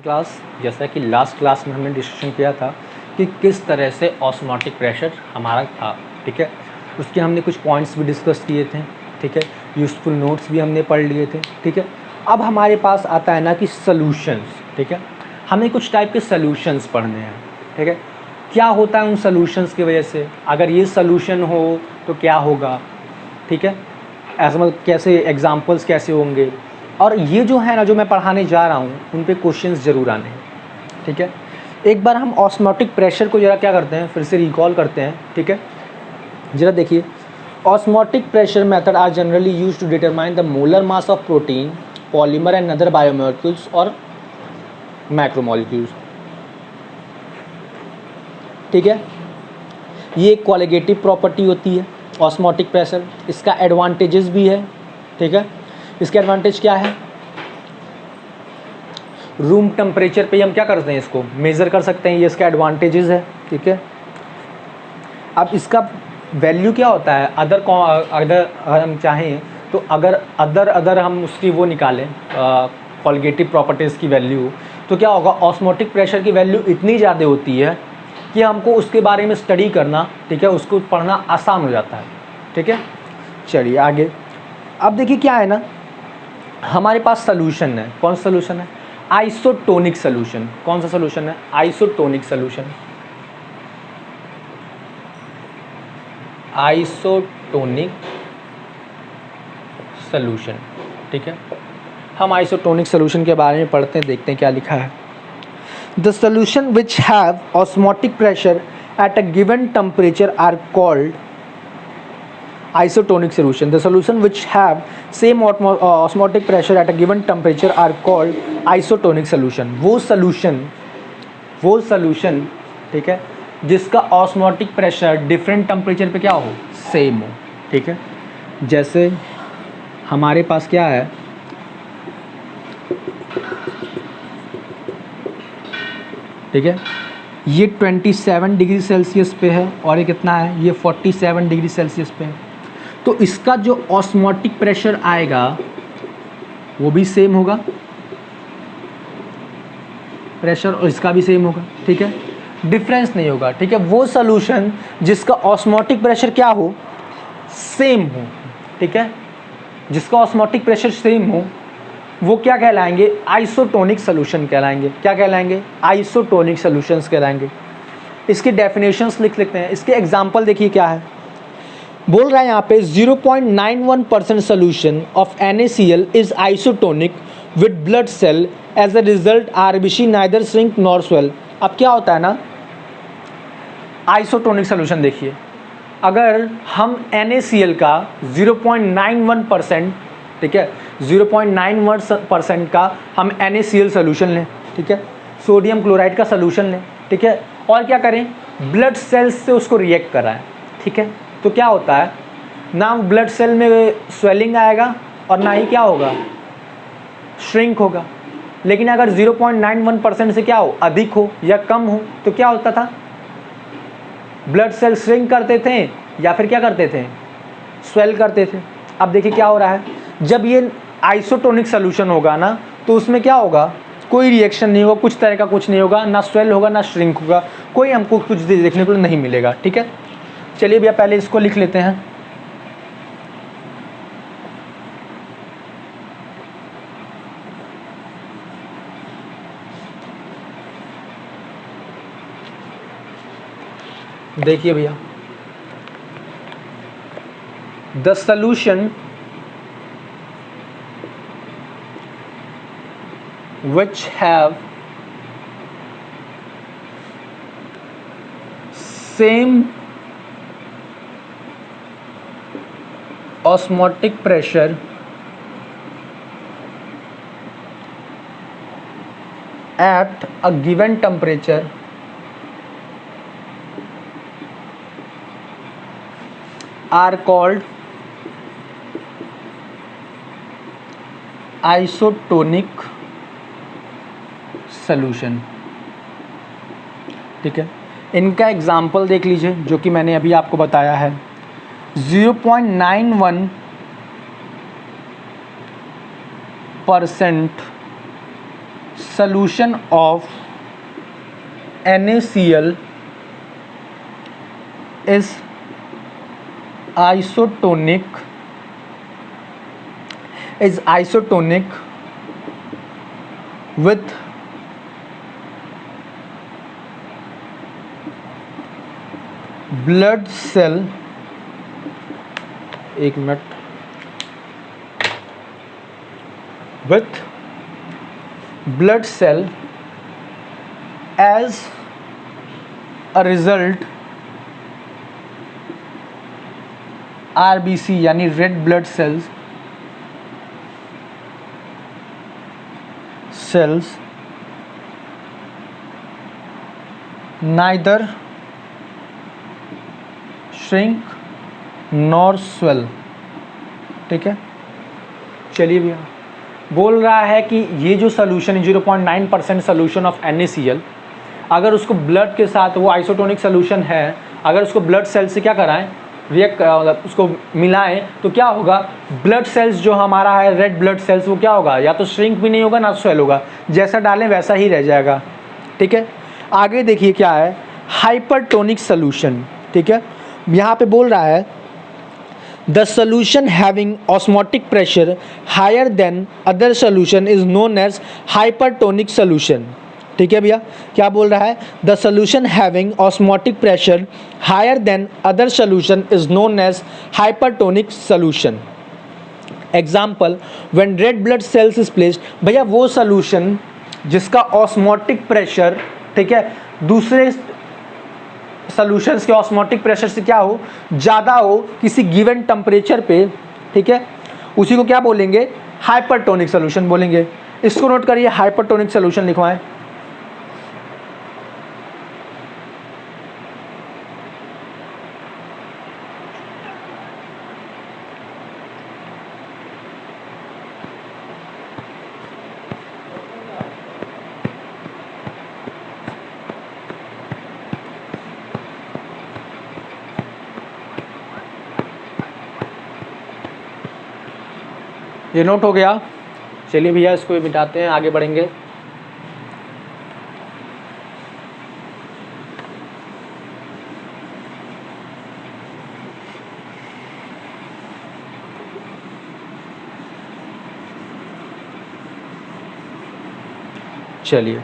Class, जैसा कि last class में हमने डिस्कशन किया था कि किस तरह से ऑस्मोटिक प्रेशर हमारा था, ठीक है। उसके हमने कुछ पॉइंट्स भी डिस्कस किए थे, ठीक है। यूज़फुल नोट्स भी हमने पढ़ लिए थे, ठीक है। अब हमारे पास आता है ना कि सॉल्यूशंस, ठीक है। हमें कुछ टाइप के सॉल्यूशंस पढ़ने हैं, ठीक है। क्या होता है उन सॉल्यूशंस की वजह से, अगर ये सॉल्यूशन हो तो क्या होगा, ठीक है। ऐसा मतलब कैसे एग्जांपल्स कैसे होंगे, और ये जो है ना जो मैं पढ़ाने जा रहा हूँ उन पे क्वेश्चंस ज़रूर आने हैं, ठीक है। एक बार हम ऑस्मोटिक प्रेशर को ज़रा क्या करते हैं, फिर से रिकॉल करते हैं, ठीक है। ज़रा देखिए, osmotic pressure method are generally used to determine the molar mass of protein, polymer and other biomolecules और मैक्रोमोलिक्यूल्स, ठीक है। ये एक क्वालिटेटिव प्रॉपर्टी होती है ऑस्मोटिक प्रेशर। इसका एडवांटेजेस भी है, ठीक है। इसके एडवांटेज क्या है, रूम टेम्परेचर पे हम क्या करते हैं, इसको मेज़र कर सकते हैं, ये इसका एडवांटेजेस है, ठीक है। अब इसका वैल्यू क्या होता है, अगर हम चाहें तो अगर अदर हम उसकी वो निकालें क्वालिटेटिव प्रॉपर्टीज़ की वैल्यू, तो क्या होगा, ऑस्मोटिक प्रेशर की वैल्यू इतनी ज़्यादा होती है कि हमको उसके बारे में स्टडी करना, ठीक है, उसको पढ़ना आसान हो जाता है, ठीक है। चलिए आगे। अब देखिए क्या है ना, हमारे पास सोल्यूशन है। कौन सा सोल्यूशन है, आइसोटोनिक सोल्यूशन। कौन सा सोल्यूशन है, आइसोटोनिक सोल्यूशन। आइसोटोनिक सोल्यूशन, ठीक है। हम आइसोटोनिक सोल्यूशन के बारे में पढ़ते हैं, देखते हैं क्या लिखा है। The solution which have osmotic pressure at a given temperature are called isotonic solution. The solution which have same osmotic pressure at a given temperature are called isotonic solution. वो solution, ठीक है, जिसका ऑस्मोटिक प्रेशर डिफरेंट टेम्परेचर पे क्या हो, same हो, ठीक है। जैसे हमारे पास क्या है, ठीक है, ये 27 डिग्री सेल्सियस पे है और ये कितना है, ये 47 डिग्री सेल्सियस पे है। तो इसका जो ऑस्मोटिक प्रेशर आएगा वो भी सेम होगा प्रेशर, और इसका भी सेम होगा, ठीक है, डिफरेंस नहीं होगा, ठीक है। वो सॉल्यूशन जिसका ऑस्मोटिक प्रेशर क्या हो, सेम हो, ठीक है, जिसका ऑस्मोटिक प्रेशर सेम हो, वो क्या कहलाएंगे, आइसोटोनिक सॉल्यूशन कहलाएंगे। क्या कहलाएंगे, आइसोटोनिक सॉल्यूशंस कहलाएंगे। इसकी डेफिनेशंस लिख लेते हैं। इसके एग्जांपल देखिए क्या है, बोल रहा है यहाँ पे 0.91% solution of NaCl is isotonic with blood cell, as a result RBC neither shrink nor swell. अब क्या होता है ना, आइसोटोनिक सोल्यूशन देखिए, अगर हम NaCl का 0.91%, ठीक है, 0.91% का हम NaCl सोल्यूशन लें, ठीक है, सोडियम क्लोराइड का सोल्यूशन लें, ठीक है, और क्या करें, ब्लड सेल्स से उसको रिएक्ट कराएं, ठीक है, तो क्या होता है ना, ब्लड सेल में स्वेलिंग आएगा और ना ही क्या होगा, श्रिंक होगा। लेकिन अगर 0.91% से क्या हो, अधिक हो या कम हो, तो क्या होता था, ब्लड सेल श्रिंक करते थे या फिर क्या करते थे, स्वेल करते थे। अब देखिए क्या हो रहा है, जब ये आइसोटोनिक सोल्यूशन होगा ना, तो उसमें क्या होगा, कोई रिएक्शन नहीं होगा, कुछ तरह का कुछ नहीं होगा, ना स्वेल होगा ना श्रिंक होगा, कोई हमको कुछ देखने को नहीं मिलेगा, ठीक है। चलिए भैया पहले इसको लिख लेते हैं। देखिए भैया, the solution which have same osmotic pressure at a given temperature are called isotonic solution, ठीक है। इनका एग्जाम्पल देख लीजिए जो कि मैंने अभी आपको बताया है। 0.91% solution of NaCl is isotonic with blood cell, एक minute, with blood cell as a result RBC यानी red blood cells neither shrink nor swell। ठीक है, चलिए भैया, बोल रहा है कि ये जो सोल्यूशन है 0.9% सोल्यूशन ऑफ NaCl, अगर उसको ब्लड के साथ, वो आइसोटोनिक सोल्यूशन है, अगर उसको ब्लड सेल से क्या कराएं, उसको मिलाएं, तो क्या होगा, ब्लड सेल्स जो हमारा है रेड ब्लड सेल्स, वो क्या होगा, या तो श्रिंक भी नहीं होगा ना स्वेल होगा, जैसा डालें वैसा ही रह जाएगा। ठीक है, आगे देखिए क्या है, हाइपरटोनिक सोल्यूशन। ठीक है, यहाँ पे बोल रहा है the solution having osmotic pressure higher than other solution is known as hypertonic solution. ठीक है भैया, क्या बोल रहा है, the solution having osmotic pressure higher than other solution is known as hypertonic solution. Example, when red blood cells is placed, भैया वो solution जिसका ऑस्मोटिक प्रेशर, ठीक है, दूसरे सोल्यूशंस के ऑस्मोटिक प्रेशर से क्या हो, ज़्यादा हो किसी गिवन टेम्परेचर पे, ठीक है, उसी को क्या बोलेंगे, हाइपरटोनिक सोल्यूशन बोलेंगे। इसको नोट करिए, हाइपरटोनिक सोल्यूशन लिखवाएं। ये नोट हो गया, चलिए भैया इसको मिटाते हैं, आगे बढ़ेंगे। चलिए,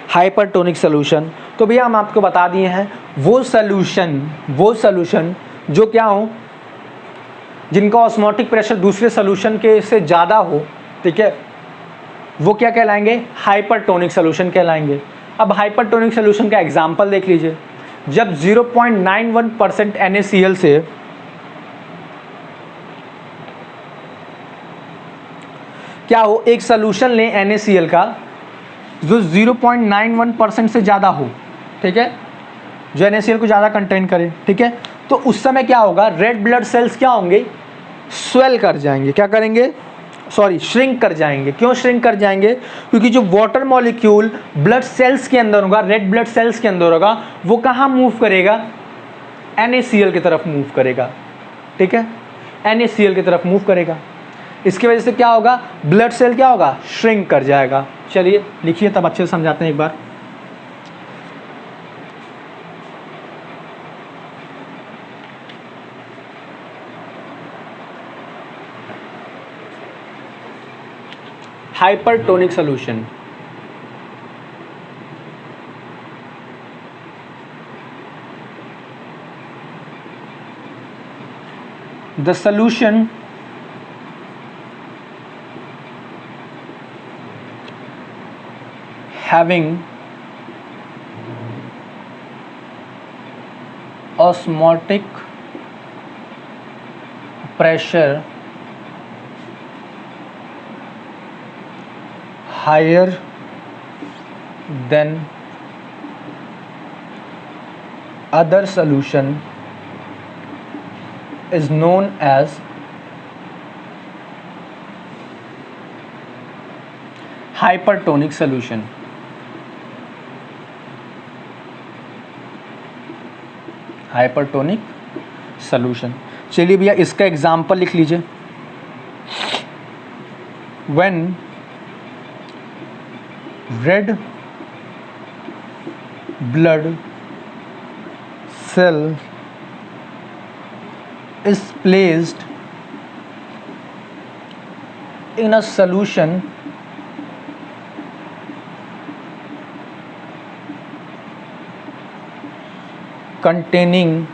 हाइपरटोनिक सोल्यूशन, तो भैया हम आपको बता दिए हैं वो सोल्यूशन जो क्या हो, जिनका ऑस्मोटिक प्रेशर दूसरे सोल्यूशन के से ज़्यादा हो, ठीक है, वो क्या कहलाएंगे, हाइपरटोनिक सोल्यूशन कहलाएंगे। अब हाइपरटोनिक सोल्यूशन का एग्जांपल देख लीजिए, जब 0.91% NaCl से क्या हो, एक सोल्यूशन लें NaCl का जो 0.91% से ज़्यादा हो, ठीक है, जो NaCl को ज़्यादा कंटेन करे, ठीक है, तो उस समय क्या होगा, रेड ब्लड सेल्स क्या होंगे, स्वेल कर जाएंगे, क्या करेंगे, श्रिंक कर जाएंगे। क्यों श्रिंक कर जाएंगे, क्योंकि जो वाटर मॉलिक्यूल ब्लड सेल्स के अंदर होगा, रेड ब्लड सेल्स के अंदर होगा, वो कहाँ मूव करेगा, NaCl की तरफ मूव करेगा। ठीक है, NaCl की तरफ मूव करेगा, इसकी वजह से क्या होगा, ब्लड सेल क्या होगा, श्रिंक कर जाएगा। चलिए लिखिए, तब अच्छे से समझाते हैं एक बार। Hypertonic solution, the solution having osmotic pressure higher than other solution is known as hypertonic solution। Hypertonic solution. चलिए भैया इसका एग्जाम्पल लिख लीजिए, when red blood cell is placed in a solution containing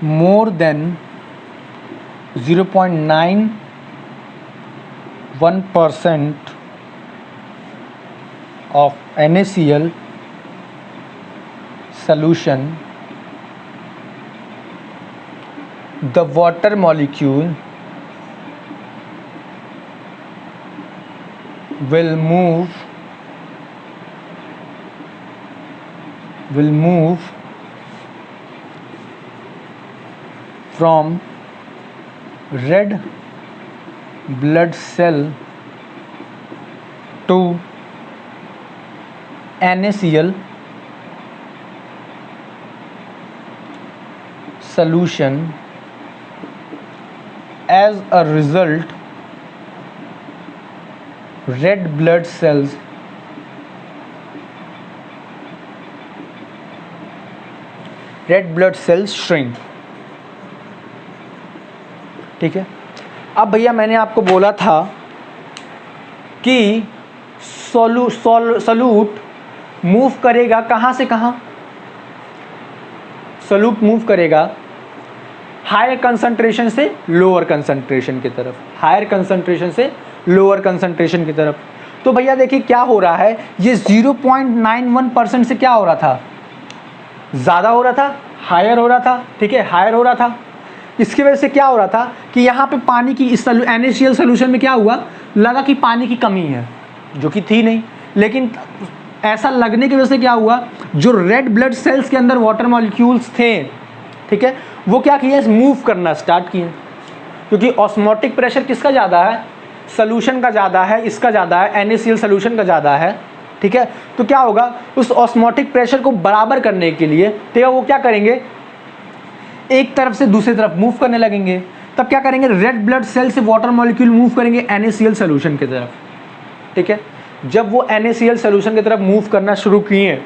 more than 0.91% of NaCl solution, the water molecule will move from red blood cell to NaCl solution. As a result, red blood cells shrink. ठीक है। अब भैया मैंने आपको बोला था कि solute move करेगा कहाँ से कहाँ? सॉल्यूट मूव करेगा हायर कंसंट्रेशन से लोअर कंसंट्रेशन की तरफ, हायर कंसंट्रेशन से लोअर कंसंट्रेशन की तरफ। तो भैया देखिए क्या हो रहा है, ये 0.91% से क्या हो रहा था, ज़्यादा हो रहा था, हायर हो रहा था, ठीक है, हायर हो रहा था। इसकी वजह से क्या हो रहा था कि यहाँ पे पानी की इस NaCl सोल्यूशन में क्या हुआ, लगा कि पानी की कमी है, जो कि थी नहीं। लेकिन ऐसा लगने की वजह से क्या हुआ, जो रेड ब्लड सेल्स के अंदर वाटर मॉलिक्यूल्स थे, ठीक है, वो क्या किए, मूव करना स्टार्ट किए। क्योंकि ऑस्मोटिक प्रेशर किसका ज़्यादा है, सोल्यूशन का ज़्यादा है, इसका ज़्यादा है, NaCl सोल्यूशन का ज़्यादा है, ठीक है। तो क्या होगा, उस ऑस्मोटिक प्रेशर को बराबर करने के लिए, ठीक है, वो क्या करेंगे, एक तरफ से दूसरी तरफ मूव करने लगेंगे। तब क्या करेंगे, रेड ब्लड सेल से वाटर मॉलिक्यूल मूव करेंगे NaCl सोल्यूशन की तरफ, ठीक है। जब वो NaCl सोल्यूशन की तरफ मूव करना शुरू किए,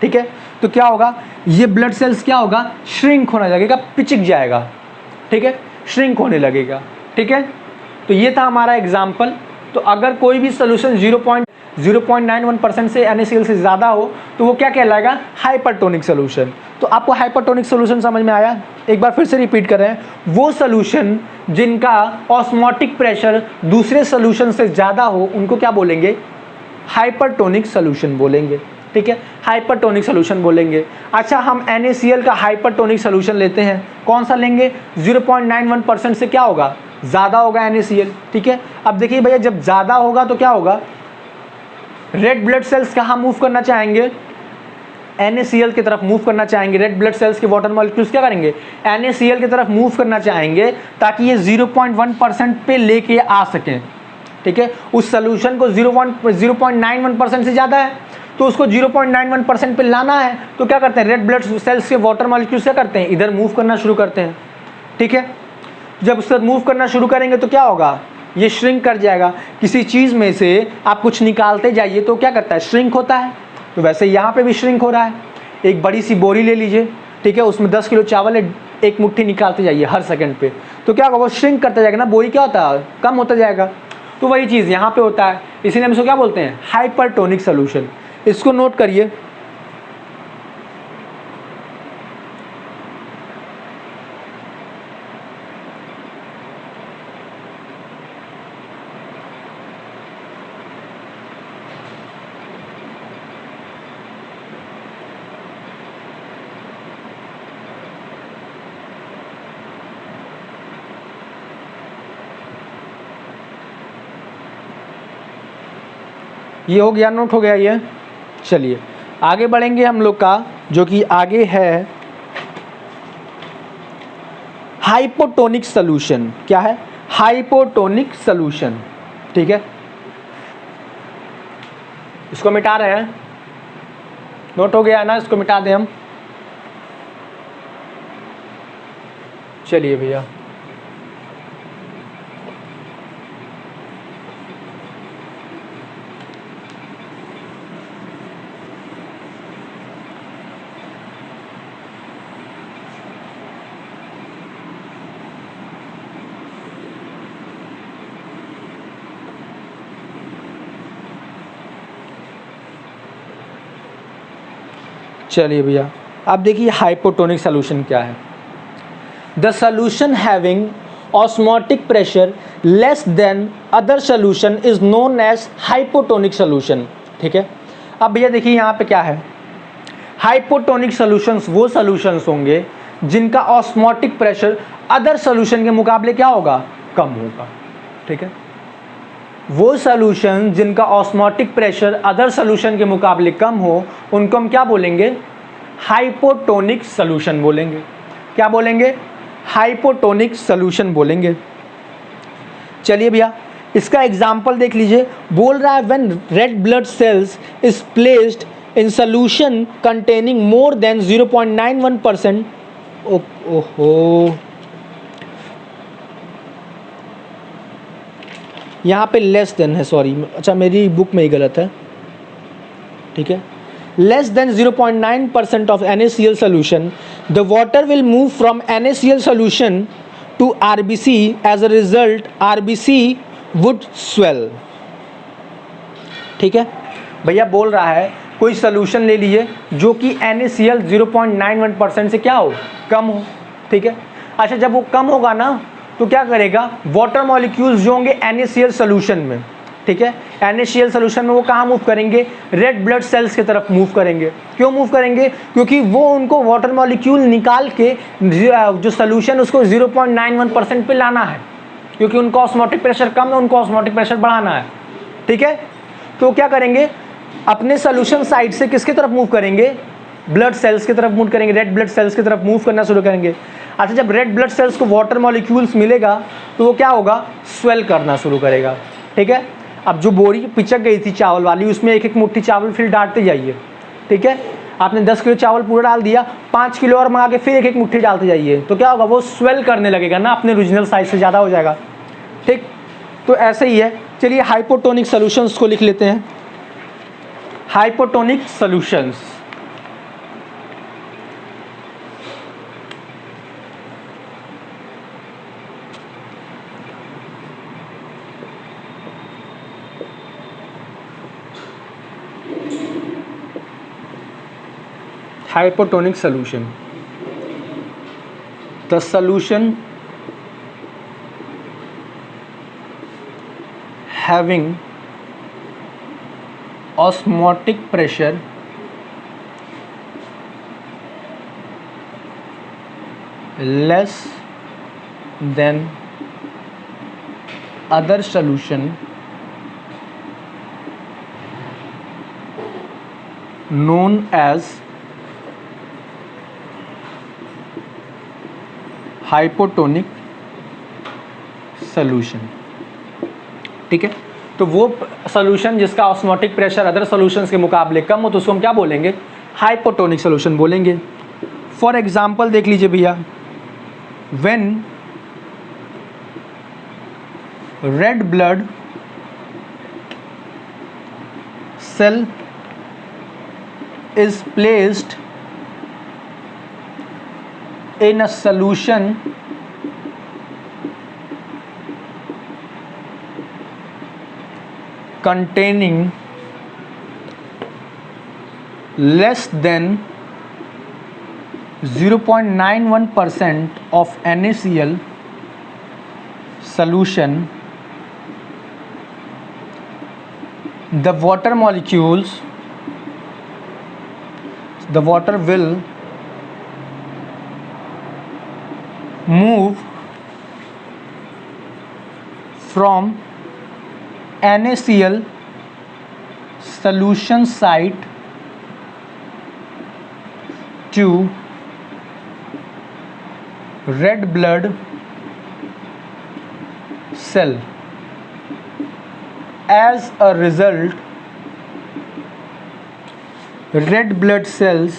ठीक है, तो क्या होगा, ये ब्लड सेल्स क्या होगा, श्रिंक होने लगेगा, पिचक जाएगा, ठीक है, श्रिंक होने लगेगा, ठीक है। तो ये था हमारा एग्जाम्पल। तो अगर कोई भी सोल्यूशन 0.91% से NaCl से ज़्यादा हो तो वो क्या कहलाएगा, हाइपरटोनिक सोल्यूशन। तो आपको हाइपरटोनिक सोल्यूशन समझ में आया? एक बार फिर से रिपीट कर रहे हैं, वो सोल्यूशन जिनका ऑस्मोटिक प्रेशर दूसरे सोल्यूशन से ज़्यादा हो उनको क्या बोलेंगे, हाइपरटोनिक सोल्यूशन बोलेंगे, ठीक है, हाइपरटोनिक सोल्यूशन बोलेंगे। अच्छा, हम NaCl का हाइपरटोनिक सोल्यूशन लेते हैं, कौन सा लेंगे, 0.91% से क्या होगा, ज़्यादा होगा NaCl, ठीक है। अब देखिए भैया, जब ज़्यादा होगा तो क्या होगा, रेड ब्लड सेल्स कहाँ मूव करना चाहेंगे, NaCl की तरफ मूव करना चाहेंगे। रेड ब्लड सेल्स के वाटर मॉलिक्यूल्स क्या करेंगे, NaCl की तरफ मूव करना चाहेंगे, ताकि ये 0.1% पे लेके आ सकें, ठीक है। उस सोल्यूशन को 0.91% से ज़्यादा है, तो उसको 0.91% पे लाना है, तो क्या करते हैं, रेड ब्लड सेल्स के वाटर मॉलिक्यूल्स क्या करते हैं, इधर मूव करना शुरू करते हैं, ठीक है। जब उससे मूव करना शुरू करेंगे तो क्या होगा, ये श्रिंक कर जाएगा। किसी चीज़ में से आप कुछ निकालते जाइए तो क्या करता है, श्रिंक होता है। तो वैसे यहाँ पे भी श्रिंक हो रहा है। एक बड़ी सी बोरी ले लीजिए, ठीक है, उसमें 10 किलो चावल है, एक मुट्ठी निकालते जाइए हर सेकंड पे, तो क्या होगा, वो श्रिंक करता जाएगा ना, बोरी क्या होता है, कम होता जाएगा। तो वही चीज़ यहाँ पे होता है, इसीलिए हम इसको क्या बोलते हैं, हाइपरटोनिक सोल्यूशन। इसको नोट करिए। ये हो गया, नोट हो गया ये। चलिए आगे बढ़ेंगे हम लोग का, जो कि आगे है हाइपोटोनिक सोल्यूशन। क्या है, हाइपोटोनिक सोल्यूशन, ठीक है। इसको मिटा रहे हैं, नोट हो गया ना, इसको मिटा दें हम। चलिए भैया, चलिए भैया, अब देखिए हाइपोटोनिक सोल्यूशन क्या है। The solution having osmotic pressure less than other solution is known as hypotonic solution. ठीक है, अब भैया देखिए यहाँ पे क्या है, हाइपोटोनिक सोल्यूशंस वो सोल्यूशंस होंगे जिनका ऑस्मोटिक प्रेशर अदर सोल्यूशन के मुकाबले क्या होगा, कम होगा। ठीक है, वो सोल्यूशन जिनका ऑस्मोटिक प्रेशर अदर सोल्यूशन के मुकाबले कम हो उनको हम क्या बोलेंगे, हाइपोटोनिक सोल्यूशन बोलेंगे। क्या बोलेंगे, हाइपोटोनिक सोल्यूशन बोलेंगे। चलिए भैया इसका एग्जांपल देख लीजिए, बोल रहा है when red blood cells is placed in solution containing more than 0.91%। ओहो, यहाँ पे लेस देन है, सॉरी, अच्छा मेरी बुक में ही गलत है। ठीक है, less than 0.9% of NaCl solution, the water will move from NaCl solution to RBC. As a result, RBC would swell। ठीक है भैया, बोल रहा है कोई सोल्यूशन ले लीजिए जो कि NaCl 0.91% से क्या हो, कम हो। ठीक है, अच्छा जब वो कम होगा ना तो क्या करेगा, वाटर मॉलिक्यूल्स जो होंगे NaCl सोल्यूशन में, ठीक है, NaCl सोल्यूशन में वो कहाँ मूव करेंगे, रेड ब्लड सेल्स की तरफ मूव करेंगे। क्यों मूव करेंगे, क्योंकि वो उनको वाटर मॉलिक्यूल निकाल के जो सोल्यूशन उसको 0.91% पे लाना है, क्योंकि उनका ऑस्मोटिक प्रेशर कम है, उनको ऑस्मोटिक प्रेशर बढ़ाना है। ठीक है, तो क्या करेंगे, अपने सोल्यूशन साइड से किसकी तरफ मूव करेंगे, ब्लड सेल्स की तरफ मूव करेंगे, रेड ब्लड सेल्स की तरफ मूव करना शुरू करेंगे। अच्छा जब रेड ब्लड सेल्स को वाटर मॉलिक्यूल्स मिलेगा तो वो क्या होगा, स्वेल करना शुरू करेगा। ठीक है, अब जो बोरी पिचक गई थी चावल वाली, उसमें एक एक मुट्ठी चावल फिर डालते जाइए। ठीक है, आपने 10 किलो चावल पूरा डाल दिया, 5 किलो और मंगा के फिर एक एक मुट्ठी डालते जाइए, तो क्या होगा, वो स्वेल करने लगेगा ना, अपने ओरिजिनल साइज से ज़्यादा हो जाएगा। ठीक, तो ऐसे ही है। चलिए हाइपोटोनिक सोल्यूशंस को लिख लेते हैं। Hypotonic solutions, hypotonic solution, the solution having osmotic pressure less than other solution known as hypotonic solution. ठीक है, तो वो सोल्यूशन जिसका ऑस्मोटिक प्रेशर अदर सोल्यूशंस के मुकाबले कम हो तो उसको हम क्या बोलेंगे, हाइपोटोनिक सोल्यूशन बोलेंगे। फॉर एग्जांपल देख लीजिए भैया, when red blood cell is placed in a solution containing less than 0.91% of NaCl solution, the water molecules, the water will move from NaCl solution site to red blood cell. As a result, red blood cells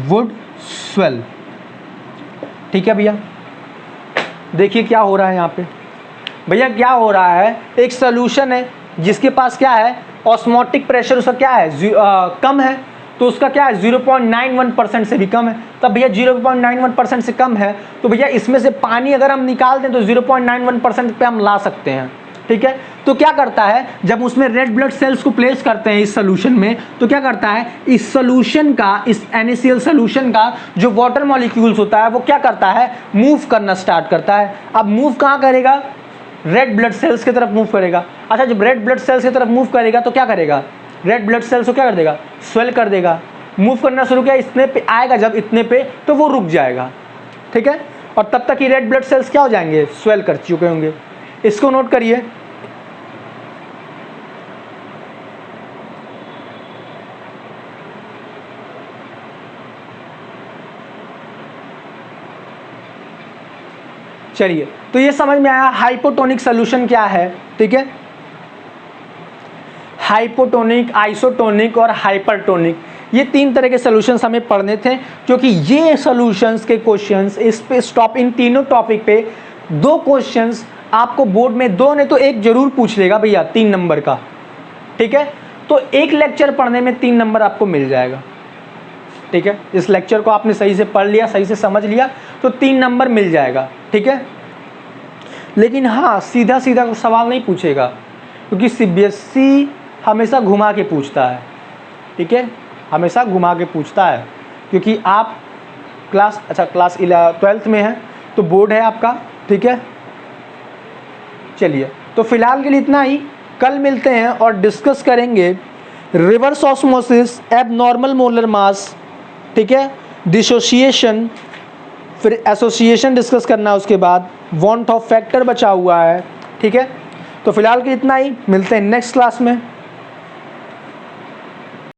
would swell। ठीक है भैया, देखिए क्या हो रहा है यहाँ पे। भैया क्या हो रहा है, एक सोल्यूशन है जिसके पास क्या है, ऑस्मोटिक प्रेशर उसका क्या है, कम है, तो उसका क्या है 0.91% से भी कम है। तब भैया 0.91% से कम है तो भैया इसमें से पानी अगर हम निकाल दें तो 0.91% पे हम ला सकते हैं, ठीक है। तो क्या करता है, जब उसमें रेड ब्लड सेल्स को प्लेस करते हैं इस सोल्यूशन में, तो क्या करता है, इस सोल्यूशन का, इस NaCl सोल्यूशन का जो वाटर मॉलिक्यूल्स होता है वो क्या करता है, मूव करना स्टार्ट करता है। अब मूव कहाँ करेगा, रेड ब्लड सेल्स की तरफ मूव करेगा। अच्छा, जब रेड ब्लड सेल्स की तरफ मूव करेगा तो क्या करेगा, रेड ब्लड सेल्स को क्या कर देगा, स्वेल कर देगा। मूव करना शुरू किया, इतने पे आएगा जब इतने पे तो वो रुक जाएगा, ठीक है। और तब तक ही रेड ब्लड सेल्स क्या हो जाएंगे, स्वेल कर चुके होंगे। इसको नोट करिए। चलिए, तो ये समझ में आया हाइपोटोनिक सोल्यूशन क्या है, ठीक है। हाइपोटोनिक, आइसोटोनिक और हाइपरटोनिक, ये 3 तरह के सॉल्यूशंस हमें पढ़ने थे, क्योंकि ये सॉल्यूशंस के क्वेश्चंस इस पे स्टॉप, इन तीनों टॉपिक पे 2 क्वेश्चंस आपको बोर्ड में 2 ने तो 1 जरूर पूछ लेगा भैया 3 नंबर का, ठीक है। तो 1 लेक्चर पढ़ने में 3 नंबर आपको मिल जाएगा, ठीक है। इस लेक्चर को आपने सही से पढ़ लिया, सही से समझ लिया तो 3 नंबर मिल जाएगा, ठीक है। लेकिन हाँ, सीधा सीधा सवाल नहीं पूछेगा, क्योंकि CBSE हमेशा घुमा के पूछता है, ठीक है, हमेशा घुमा के पूछता है। क्योंकि आप क्लास 12th में है तो बोर्ड है आपका, ठीक है। चलिए, तो फिलहाल के लिए इतना ही। कल मिलते हैं और डिस्कस करेंगे reverse osmosis, abnormal molar mass, ठीक है, डिसोसिएशन, फिर एसोसिएशन डिस्कस करना है, उसके बाद वांट ऑफ फैक्टर बचा हुआ है, ठीक है। तो फिलहाल के इतना ही, मिलते हैं नेक्स्ट क्लास में।